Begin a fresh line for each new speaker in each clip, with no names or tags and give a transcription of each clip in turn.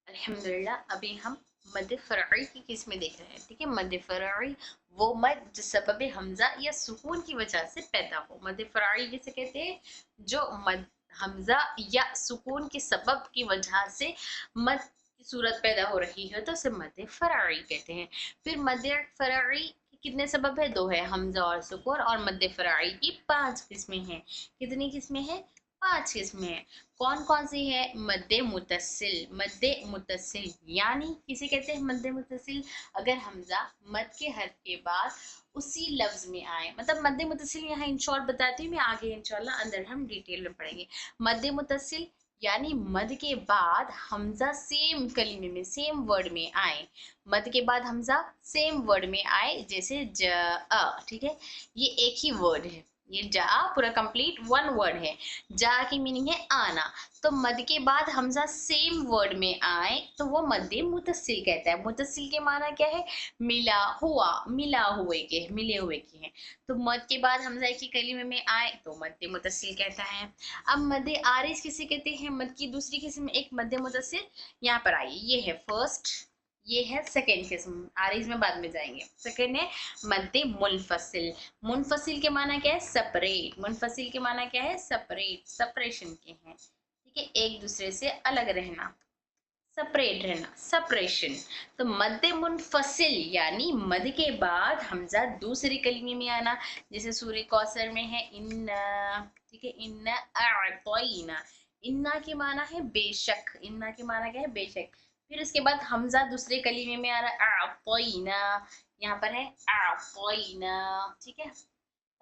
अल्हम्दुलिल्लाह अभी हम मद फ़रई की किस्में देख रहे हैं। ठीक है, मद फ़रई वो मद जो सबब हमजा या सुकून की वजह से पैदा हो। मद फ़रई किसे कहते हैं? जो मद हमजा या सुकून के सबब की वजह से मद की सूरत पैदा हो रही है तो उसे मद फ़रई कहते हैं। फिर मद फ़रई के कितने सबब है? दो है, हमजा और सुकून। और मद फ़रई की 5 किस्में हैं। कितनी किस्में हैं? 5 किस्में हैं। कौन कौन सी है? मद्दे मुतसिल। मद्दे मुतसिल यानी किसे कहते हैं? मद्दे मुतसिल अगर हमजा मद के हर्फ के बाद उसी लफ्ज में आए, मतलब मद्दे मुतसिल यहाँ इन शॉर्ट बताती हूँ मैं, आगे इंशाल्लाह अंदर हम डिटेल में पढ़ेंगे। मद्दे मुतसिल यानी मद के बाद हमजा सेम कलीमे में, सेम वर्ड में आए। मद के बाद हमजा सेम वर्ड में आए, जैसे ज अ। ठीक है, ये एक ही वर्ड है, ये जा पूरा कंप्लीट वन वर्ड है। जा की मीनिंग है आना। तो मद के बाद हमजा सेम वर्ड में आए तो वो मद्दे मुतसिल कहता है। मुतसिल के माना क्या है? मिला हुआ, मिला हुए के, मिले हुए के हैं। तो मद के बाद हमजा एक ही कलीमे में आए तो मद्दे मुतसिल कहता है। अब मद्दे आरिज किसे कहते हैं? मद की दूसरी किस्म एक मद्दे मुतसिल यहाँ पर आई, ये है फर्स्ट, ये है सेकेंड किस्म। आरिज में बाद में जाएंगे। सेकेंड है मद्दे मुनफसिल। मुनफसिल के माना क्या है? सेपरेट। मुनफसिल के माना क्या है? सेपरेट, सेपरेशन के हैं। ठीक है, एक दूसरे से अलग रहना, सेपरेट रहना, सेपरेशन। तो मद्दे मुनफसिल यानी मद के बाद हमजा दूसरी कलीमे में आना, जैसे सूरह कौसर में है इन्ना। ठीक है, इन्ना अअतैना। इन्ना के माना है बेशक, इन्ना के माना क्या है? बेशक। फिर उसके बाद हमजा दूसरे कलीमे में आ रहा है अअतैना, यहाँ पर है अअतैना। ठीक है,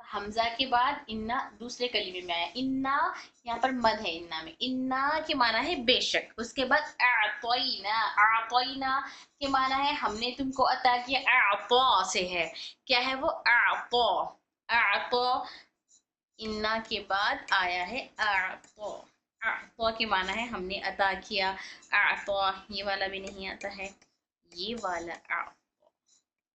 हमजा के बाद इन्ना दूसरे कलीमे में आया। इन्ना यहाँ पर मद है, इन्ना में, इन्ना के माना है बेशक। उसके बाद आतोइना, आतोइना के माना है हमने तुमको अता किया। आतो से है, क्या है वो? आतो, आतो। इन्ना के बाद आया है आतो। आतो के माना है हमने अता किया। आतो ये वाला भी नहीं आता है, ये वाला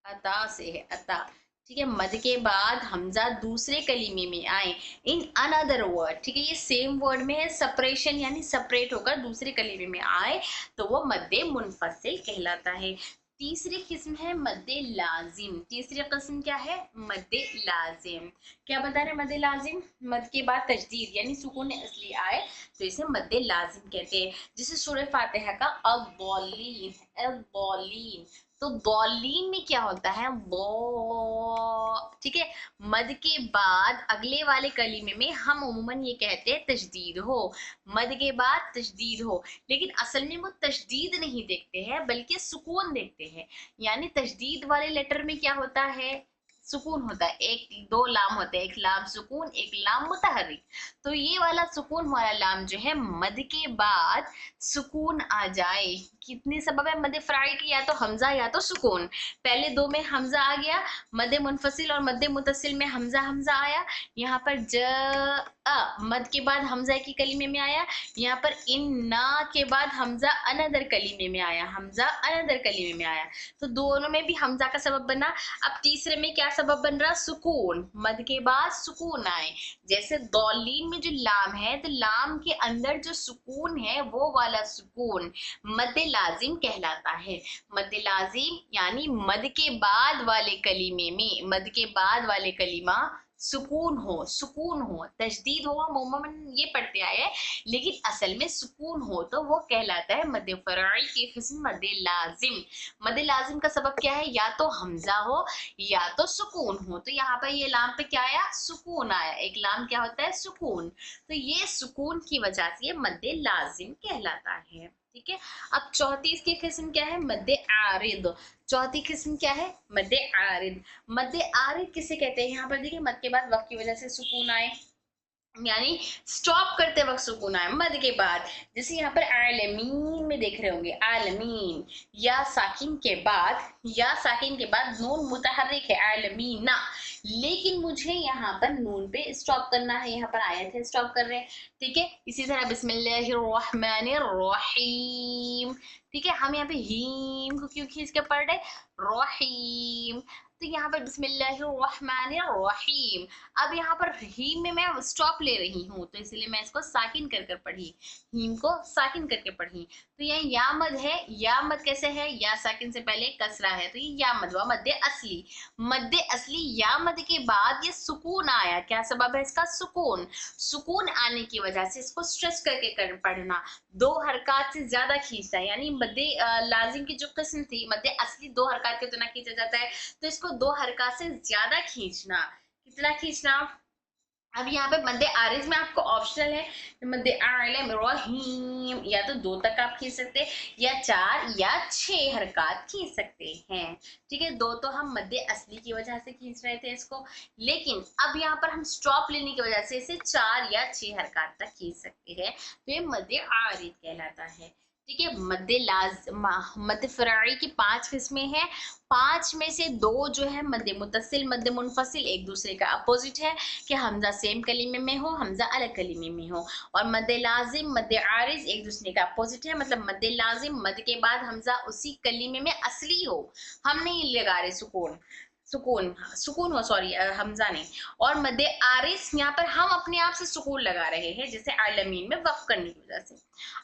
अता से है, अता। ठीक है, मद के बाद हमजा दूसरे कलीमे में आए इन अनदर वर्ड। ठीक है, ये सेम वर्ड में है, सेपरेशन यानी सेपरेट होकर दूसरे कलीमे में आए तो वो मद्दे मुनफसिल कहलाता है। तीसरी किस्म है मद्दे लाजिम। तीसरी किस्म क्या है? मद्दे लाजिम। क्या बता रहे? मद्दे लाजिम मद के बाद तजदीद यानी सुकून असली आए तो इसे मद्दे लाजिम कहते हैं। जैसे सूरह फातिहा का अल-दौलीन, अल-दौलीन। तो दौलीन में क्या होता है? वो, ठीक है, मद के बाद अगले वाले कलीमे में हम उम्मन ये कहते हैं तशदीद हो, मद के बाद तशदीद हो। लेकिन असल में वो तशदीद नहीं देखते हैं बल्कि सुकून देखते हैं। यानी तशदीद वाले लेटर में क्या होता है? सुकून होता है। एक दो लाम होते हैं, एक लाम सुकून, एक लाम मुतहर्रिक। तो ये वाला सुकून वाला लाम जो है मद के बाद सुकून आ जाए। कितने सबब है मद फ़राई की? या तो हमजा या तो सुकून। पहले दो में हमजा आ गया, मद मुनफसिल और मद मुतसिल में हमजा हमजा आया। यहाँ पर ज मद के बाद हमजा की कलीमे में आया। यहाँ पर इन्ना के बाद हमजा अनदर कलीमे में आया, हमजा अनदर कलीमे में आया। तो दोनों में भी हमजा का सबब बना। अब तीसरे में क्या सबब बन रहा? सुकून। मद के बाद सुकून आए, जैसे दौलीन में जो लाम है तो लाम के अंदर जो सुकून है वो वाला सुकून मद लाजिम कहलाता है। मद लाजिम यानी मद के बाद वाले कलीमे में, मद के बाद वाले कलीमा सुकून हो, सुकून हो, तशदीद हो, हम उम्मन ये पढ़ते आए हैं, लेकिन असल में सुकून हो तो वो कहलाता है मद फ़रई की किस्म मद लाजिम। मद लाजिम का सबब क्या है? या तो हमजा हो या तो सुकून हो। तो यहाँ पर ये लाम पे क्या आया? सुकून आया। एक लाम क्या होता है? सुकून। तो ये सुकून की वजह से ये मद लाजिम कहलाता है। ठीक है, अब चौथी इसकी किस्म क्या है? मद आरिद। चौथी किस्म क्या है? मद आरिद। मद आरिद किसे कहते हैं? यहाँ पर देखिए मद के बाद वक्त की वजह से सुकून आए, यानी स्टॉप करते वक्त सुकून आए मद के बाद। जैसे यहाँ पर आलमीन में देख रहे होंगे, आलमीन या साकिन के बाद, या साकिन के बाद नून मुतहर्रिक है आलमीना, लेकिन मुझे यहाँ पर नून पे स्टॉप करना है। यहाँ पर आयत है, स्टॉप कर रहे हैं। ठीक है, इसी तरह बिस्मिल्लाहिर्रहमानिर्रहीम। ठीक है, हम यहाँ पे हीम को क्यों खींच के पढ़ रहे? रहीम। तो यहाँ पर बिस्मिल्लाहिर्रहमानिर्रहीम, अब यहाँ पर हीम में मैं स्टॉप ले रही हूँ तो इसलिए मैं इसको साकिन कर कर पढ़ी, हीम को साकिन करके पढ़ी। तो ये या मद है, या मद कैसे है, या साकिन से पहले कसरा है तो ये या मद हुआ मद्दे असली। मद्दे असली या मद के बाद ये सुकून आया, क्या सबब है इसका, सुकून। सुकून आने की वजह से इसको स्ट्रेच करके पढ़ना, दो हरकत से ज्यादा खींचता है, यानी मद्दे लाजिम की जो किस्म थी मद्दे असली दो हरकत के उतना खींचा जाता है, तो इसको दो हरकत से ज्यादा खींचना। कितना खींचना, अब यहाँ पे मद्दे आरिज में आपको ऑप्शनल है, मद्दे आलिम रहीम या तो दो तक आप खींच सकते हैं, या 4 या 6 हरकत खींच सकते हैं। ठीक है, दो तो हम मद्दे असली की वजह से खींच रहे थे इसको, लेकिन अब यहाँ पर हम स्टॉप लेने की वजह से इसे 4 या 6 हरकत तक खींच सकते हैं, तो ये मद्दे आरिज कहलाता है। ठीक है, मद्दे फराई की 5 किस्में हैं, 5 में से 2 जो है मद्दे मुत्तसिल मद्दे मुनफसिल एक दूसरे का अपोजिट है, कि हमजा सेम कलीमे में हो, हमजा अलग कलीमे में हो। और मद्दे लाजिम मद्दे आरिज एक दूसरे का अपोजिट है, मतलब मद्दे लाजिम मद के बाद हमजा उसी कलीमे में असली हो, हम नहीं लगा रहे सुकून, सुकून सुकून हो, सॉरी हमजा नहीं। और मद्दे आरिज यहाँ पर हम अपने आप से सुकून लगा रहे हैं, जैसे आलमीन में वक्फ करने की वजह से।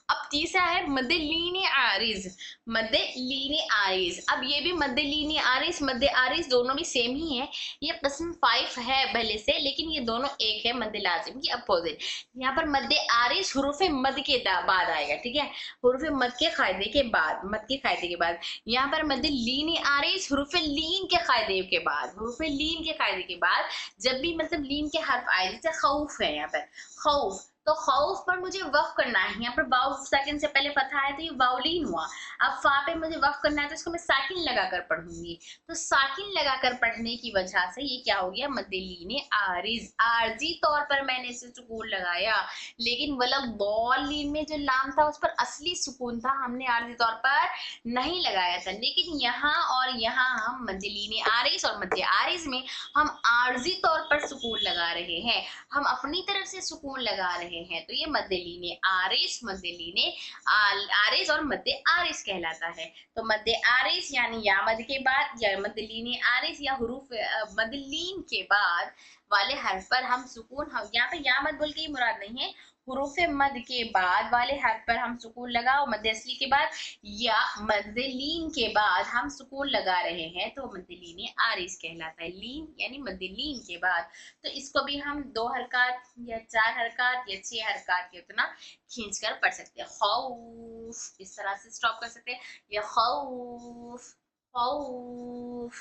अब तीसरा है मद्दे लीने आरिज, मद्दे लीने आरिज, अब ये भी मद्दे लीने आरिज मद्दे आरिज दोनों भी सेम ही है, ये किस्म 5 है पहले से, लेकिन ये दोनों एक है मद्दे लाजिम की अपोजिट। यहाँ पर मद्दे आरिज हुरूफे मद के बाद आएगा, ठीक है, हुरूफे मद के कायदे के बाद, मद के कायदे के बाद। यहाँ पर मद्दे लीने आरिज हुरूफे लीन के कायदे के बाद, हुरूफे लीन के कायदे के बाद जब भी मतलब लीन के हर्फ आए, जैसे खौफ है, यहाँ पर खौफ, तो खौफ पर मुझे वक्फ करना है, यहाँ पर वाव साकिन से पहले फतहा है तो ये वावलीन हुआ। अब फा पे मुझे वक्फ करना है तो इसको मैं साकिन लगाकर पढ़ूंगी, तो साकिन लगाकर पढ़ने की वजह से ये क्या हो गया, मद्दे लीने आरिज, आरजी तौर पर मैंने इसे सुकून लगाया, लेकिन वलग दौलीन में जो लाम था उस पर असली सुकून था, हमने आरजी तौर पर नहीं लगाया था। लेकिन यहाँ और यहाँ हम मद्दे लीने आरिज और मद्दे आरिज में हम आरजी तौर पर सुकून लगा रहे हैं, हम अपनी तरफ से सुकून लगा रहे हैं, तो ये मद्दे लीने आरिज, मद्दे लीने आरिज और मद्दे आरिज कहलाता है। तो मद्दे आरिज यानी या मद के बाद, या मद्दे लीने आरिज या हुरूफ मद्दे लीन के बाद वाले हर्फ पर हम सुकून, हम यहाँ पे या मद बोल के ही मुराद नहीं है, हुरूफ मद के बाद वाले हर्फ पर हम सुकून लगाओ, मद्दे असली के बाद या मद्दे लीन के बाद हम सुकून लगा रहे हैं, तो मद्दे लीने आरिज कहलाता है, लीन यानी मद्दे लीन के बाद। तो इसको भी हम 2 हरकत या 4 हरकत या 6 हरकत के उतना खींच कर पढ़ सकते हैं। खौफ इस तरह से स्टॉप कर सकते हैं, या खौफ खौफ।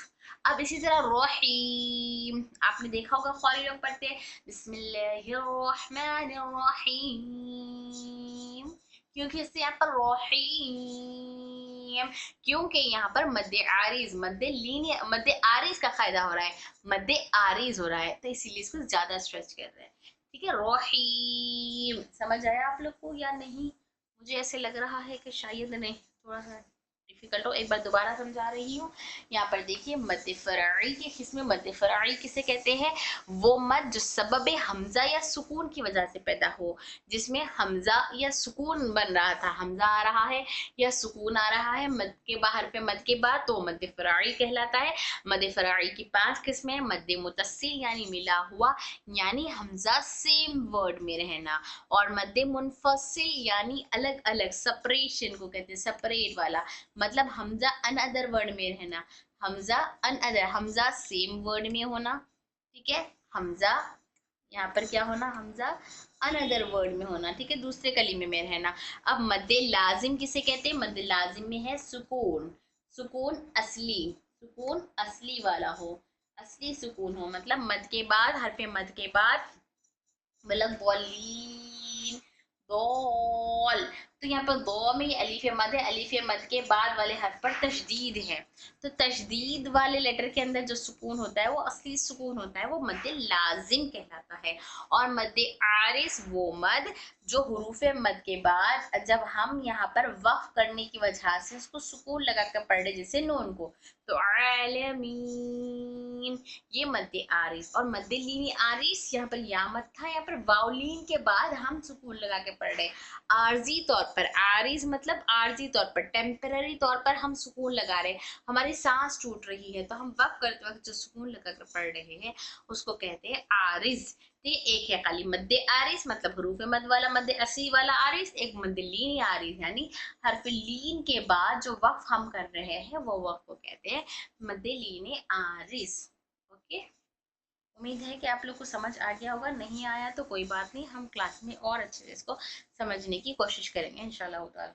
अब इसी तरह रहीम, आपने देखा होगा खौरी लोग पढ़ते हैं बिस्मिल्लाहिर्रहमानिर्रहीम, क्योंकि इससे यहाँ पर रहीम, क्योंकि यहाँ पर मद्दे आरिज मद्दे लीने मद्दे आरिज का फायदा हो रहा है, मद्दे आरिज हो रहा है, तो इसीलिए इसको ज्यादा स्ट्रेच कर रहे हैं। ठीक है, रहीम समझ आया आप लोग को या नहीं, मुझे ऐसे लग रहा है कि शायद नहीं, थोड़ा सा डिफिकल्ट हो, एक बार दोबारा समझा रही हूँ। यहाँ पर देखिए मद्दे फराई के किस्में, मद्दे फराई किसे कहते हैं, वो मद जो सबब हमजा या सुकून की वजह से पैदा हो, जिसमें हमजा या सुकून बन रहा था, हमजा आ रहा है या सुकून आ रहा है मद के बाहर पे मद के बाद, तो मद्दे फराई कहलाता है। मद्दे फराई की 5 किस्में हैं, मद्दे मुत्तसिल यानी मिला हुआ, यानी हमजा सेम वर्ड में रहना, और मद्दे मुनफसिल यानी अलग अलग, सेपरेशन को कहते हैं, सेपरेट वाला, मतलब हमजा अनअदर वर्ड में रहना, Hamza another, Hamza same word में होना, ठीक है, हमजा यहाँ पर क्या होना, हमजा अनअदर वर्ड में होना, ठीक है, दूसरे कलीमे में रहना। अब मद्दे लाजिम किसे कहते हैं, मद्दे लाजिम में है सुकून, सुकून असली, सुकून असली वाला हो, असली सुकून हो, मतलब मद के बाद, हरफे मद के बाद, मतलब बोलीन दौल, तो यहाँ पर दो में अलीफ मद है, अलीफ मद के बाद वाले हर्फ पर तशदीद है, तो तशदीद वाले लेटर के अंदर जो सुकून होता है वो असली सुकून होता है, वो मद्दे लाजिम कहलाता है। और मद्दे आरिज वो मद जो हुरूफ मद के बाद जब हम यहाँ पर वक्फ करने की वजह से उसको सुकून लगा कर पढ़ रहे, जैसे नून को, तो आलमीन, ये मद्दे आरिज। और मद्दे लीनी आरिज यहाँ पर या मद था, यहाँ पर वाउलीन के बाद हम सुकून लगा के पढ़ रहे, आरजी तौर पर, आरिज मतलब आरजी तौर पर, टेम्पररी तौर पर हम सुकून लगा रहे हैं, हमारी सांस टूट रही है तो हम वक्त करते वक्त जो सुकून लगा कर पढ़ रहे हैं उसको कहते हैं आरिज। ठीक, एक है खाली मद्दे आरिज मतलब हरूफ मद वाला मद्दे असली वाला आरिज, एक मद्दे लीन या आरिज यानी हरफ लीन के बाद जो वक्फ हम कर रहे हैं वो वक्फ को कहते हैं मद्दे लीन आरिज। ओके, उम्मीद है कि आप लोग को समझ आ गया होगा, नहीं आया तो कोई बात नहीं, हम क्लास में और अच्छे से इसको समझने की कोशिश करेंगे इंशाल्लाह।